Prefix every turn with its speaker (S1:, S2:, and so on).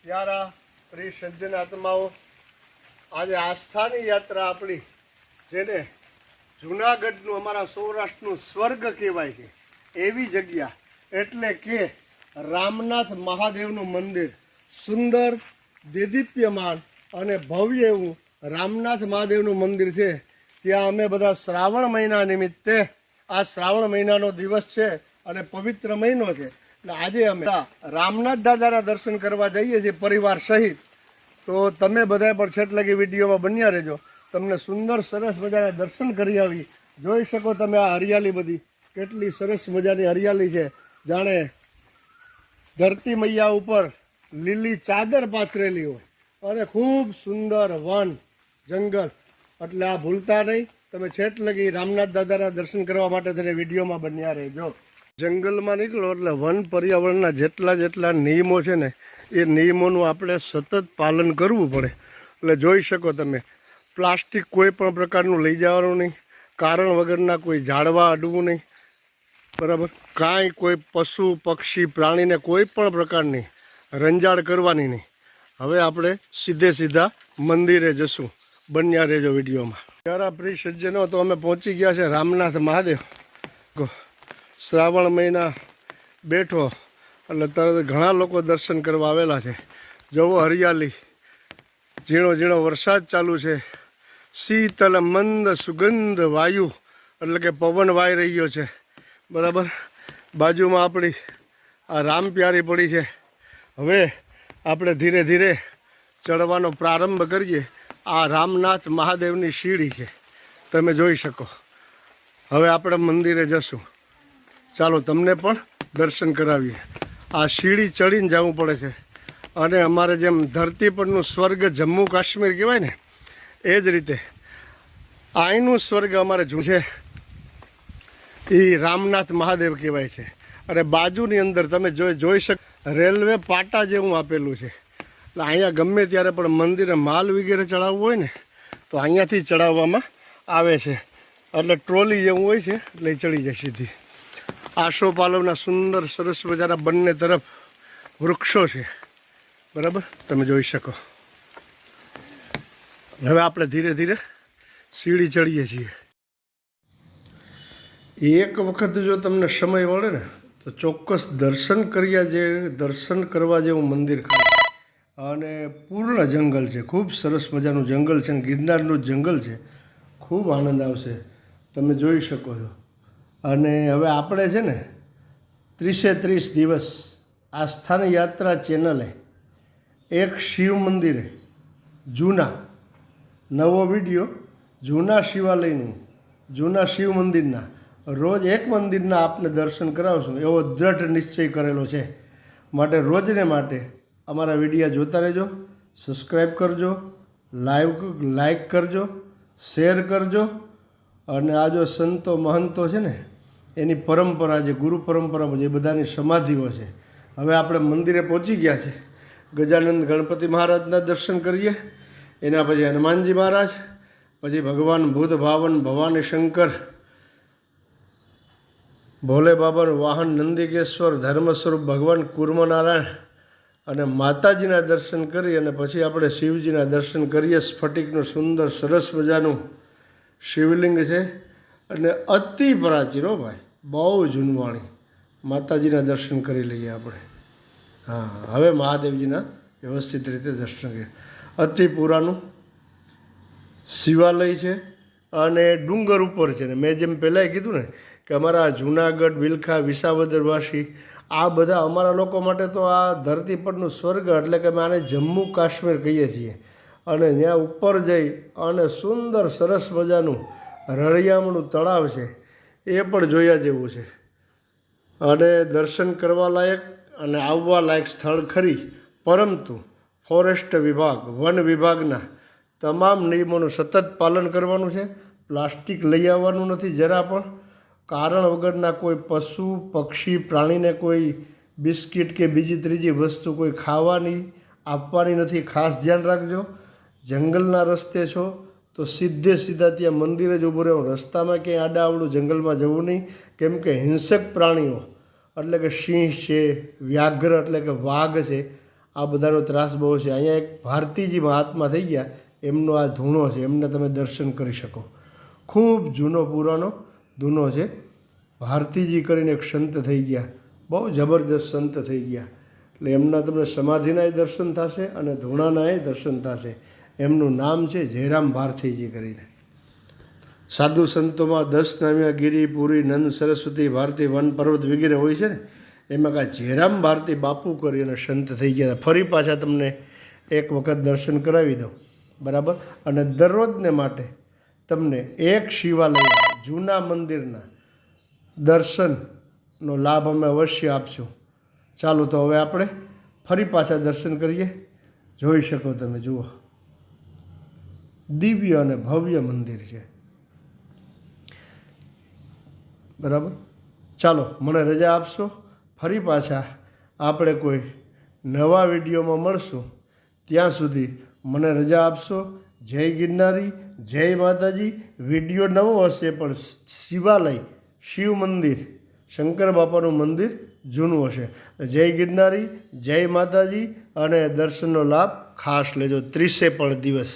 S1: प्यारा प्रिय सज्जन आत्माओं, आज आस्थानी यात्रा अपनी जेने जूनागढ़ अमरा सौराष्ट्र स्वर्ग कहवाय छे एवी जग्या एटले के रामनाथ महादेव मंदिर सुंदर देदीप्यमान अने भव्य एवं रामनाथ महादेव मंदिर है। त्या अमे बधा श्रावण महीना निमित्ते आ श्रावण महीना दिवस है अने पवित्र महीनो है। आज अमे रामनाथ दादा दर्शन करवा जाइए छे परिवार सहित। तो तमे बधाए पण छेट लगी विडियो में बन्या रहेजो। तमने सुंदर सरस मजाना दर्शन करी आवी। जोई शको तमे आ हरियाली बधी केटली सरस मजानी हरियाली है। जाने धरती मैया ऊपर लीली चादर पाथरेली होय अने खूब सुंदर वन जंगल। એટલે આ ભૂલતા નહીં, તમે છેટ લગી રામનાથ દાદાના દર્શન કરવા માટે તેને વિડીયોમાં બન્યા રહેજો। જંગલમાં નીકળો એટલે વન પર્યાવરણના જેટલા નિયમો છે ને એ નિયમોનું આપણે સતત પાલન કરવું પડે। એટલે જોઈ શકો તમે પ્લાસ્ટિક કોઈ પણ પ્રકારનું લઈ જવાનું નહીં, કારણ વગરના કોઈ ઝાડવા અડવું નહીં, બરાબર। કાંઈ કોઈ પશુ પક્ષી પ્રાણીને કોઈ પણ પ્રકારની રંજાડ કરવાની નહીં। હવે આપણે સીધા મંદિરે જશું, બન્યા રહેજો વિડીયોમાં। प्यारा प्रिय सज्जनों, तो अमे पहुंची गया है रामनाथ महादेव। श्रावण महीना बैठो એટલે તરત ઘણા લોકો દર્શન કરવા આવેલા છે। જોવો હરિયાળી, ઝીણો ઝીણો વરસાદ ચાલુ છે, શીતલ મંદ સુગંધ વાયુ એટલે કે પવન વાઈ રહ્યો છે, બરાબર। બાજુમાં આપણી આ રામ પ્યારી પડી છે। હવે આપણે ધીરે ધીરે ચડવાનો પ્રારંભ કરીએ। આ રામનાથ મહાદેવની સીડી છે, તમે જોઈ શકો। હવે આપણે મંદિરે જશું, ચાલો તમને પણ દર્શન કરાવીએ। આ સીડી ચડીને જવું પડે છે અને અમારે જેમ ધરતી પરનું સ્વર્ગ જમ્મુ કાશ્મીર કહેવાય ને એ જ રીતે અહીંનું સ્વર્ગ અમારે શું છે એ રામનાથ મહાદેવ કહેવાય છે। અને બાજુની અંદર તમે જોઈ શકો રેલવે પાટા જેવું આપેલું છે। એટલે અહીંયા ગમે ત્યારે પણ મંદિરે માલ વગેરે ચડાવવું હોય ને તો અહીંયાથી ચડાવવામાં આવે છે। એટલે ટ્રોલી જેવું હોય છે એટલે ચડી જાય સીધી। આસોપાલવના સુંદર સરસ મજાના બંને તરફ વૃક્ષો છે, બરાબર, તમે જોઈ શકો। હવે આપણે ધીરે ધીરે સીડી ચડીએ છીએ। એક વખત જો તમને સમય મળે ને તો ચોક્કસ દર્શન કરવા જેવું મંદિર ખાલી અને પૂર્ણ જંગલ છે, ખૂબ સરસ મજાનું જંગલ છે, ગિરનારનું જંગલ છે, ખૂબ આનંદ આવશે, તમે જોઈ શકો છો। અને હવે આપણે છે ને 30 દિવસ આસ્થાની યાત્રા ચેનલે એક શિવ મંદિરે જૂના નવો વિડીયો જૂના શિવાલયનું જૂના શિવ મંદિરના રોજ એક મંદિરના આપને દર્શન કરાવશું એવો દ્રઢ નિશ્ચય કરેલો છે। માટે રોજને માટે અમારા વિડીયા જોતા રહેજો, સબસ્ક્રાઈબ કરજો, લાઈક કરજો, શેર કરજો। અને આ જો સંતો મહંતો છે ને એની પરંપરા જે ગુરુ પરંપરા જે બધાની સમાધિઓ છે। હવે આપણે મંદિરે પહોંચી ગયા છે। ગજાનંદ ગણપતિ મહારાજના દર્શન કરીએ, એના પછી હનુમાનજી મહારાજ, પછી ભગવાન બુદ્ધ ભાવન ભવાની શંકર ભોલે બાબાનું વાહન નંદિકેશ્વર ધર્મ સ્વરૂપ ભગવાન કુર્મનારાયણ અને માતાજીના દર્શન કરી અને પછી આપણે શિવજીના દર્શન કરીએ। સ્ફટિકનું સુંદર સરસ મજાનું શિવલિંગ છે અને અતિ પ્રાચીન, હો ભાઈ, બહુ જૂનવાણી। માતાજીના દર્શન કરી લઈએ આપણે। હા, હવે મહાદેવજીના વ્યવસ્થિત રીતે દર્શન કરીએ। અતિ પુરાનું શિવાલય છે અને ડુંગર ઉપર છે ને મેં જેમ પહેલાંય કીધું ને કે અમારા જૂનાગઢ, વિલખા, વિસાવદરવાસી આ બધા અમારા લોકો માટે તો આ ધરતી પરનું સ્વર્ગ એટલે કે અમે આને જમ્મુ કાશ્મીર કહીએ છીએ। અને ત્યાં ઉપર જઈ અને સુંદર સરસ મજાનું રળિયામણું તળાવ છે, એ પણ જોયા જેવું છે અને દર્શન કરવા લાયક અને આવવા લાયક સ્થળ ખરી। પરંતુ ફોરેસ્ટ વિભાગ, વન વિભાગના તમામ નિયમોનું સતત પાલન કરવાનું છે। પ્લાસ્ટિક લઈ આવવાનું નથી જરા પણ, કારણ વગરના કોઈ પશુ પક્ષી પ્રાણીને કોઈ બિસ્કિટ કે બીજી ત્રીજી વસ્તુ કોઈ ખાવાની આપવાની નથી, ખાસ ધ્યાન રાખજો। જંગલના રસ્તે છો તો સીધા ત્યાં મંદિરે જ ઊભું રહેવું, રસ્તામાં ક્યાંય આડાઅવળું જંગલમાં જવું નહીં, કેમ કે હિંસક પ્રાણીઓ એટલે કે સિંહ છે, વ્યાઘ્ર એટલે કે વાઘ છે, આ બધાનો ત્રાસ બહુ છે. અહીંયા એક ભારતીજી મહાત્મા થઈ ગયા, એમનો આ ધૂણો છે, એમને તમે દર્શન કરી શકો. ખૂબ જૂનો પુરાનો ધૂનો છે. ભારતીજી કરીને એક સંત થઈ ગયા, બહુ જબરજસ્ત સંત થઈ ગયા. એટલે એમના તમને સમાધિનાય દર્શન થશે અને ધૂણાનાય દર્શન થશે. એમનું નામ છે જયરામ ભારતીજી કરીને. સાધુ સંતોમાં 10 નામ્યા ગિરી, પુરી, નંદ, સરસ્વતી, ભારતી, વન, પર્વત વગેરે હોય છે ને, એમાં કાંઈ જયરામ ભારતી બાપુ કરીને સંત થઈ ગયા હતા. ફરી પાછા તમને એક વખત દર્શન કરાવી દઉં, બરાબર. અને દરરોજને માટે તમને એક શિવાલય જૂના મંદિરના દર્શનનો લાભ અમે અવશ્ય આપશું. ચાલો તો હવે આપણે ફરી પાછા દર્શન કરીએ. જોઈ શકો તમે, જુઓ દિવ્ય અને ભવ્ય મંદિર છે, બરાબર. ચાલો મને રજા આપશો, ફરી પાછા આપણે કોઈ નવા વિડીયોમાં મળશું. ત્યાં સુધી મને રજા આપશો. જય ગિરનારી, જય માતાજી. વિડીયો નવો હશે પણ શિવાલય, શિવ મંદિર, શંકર બાપાનું મંદિર જૂનું હશે. જય ગિરનારી, જય માતાજી અને દર્શનનો લાભ ખાસ લેજો 30 પણ દિવસ.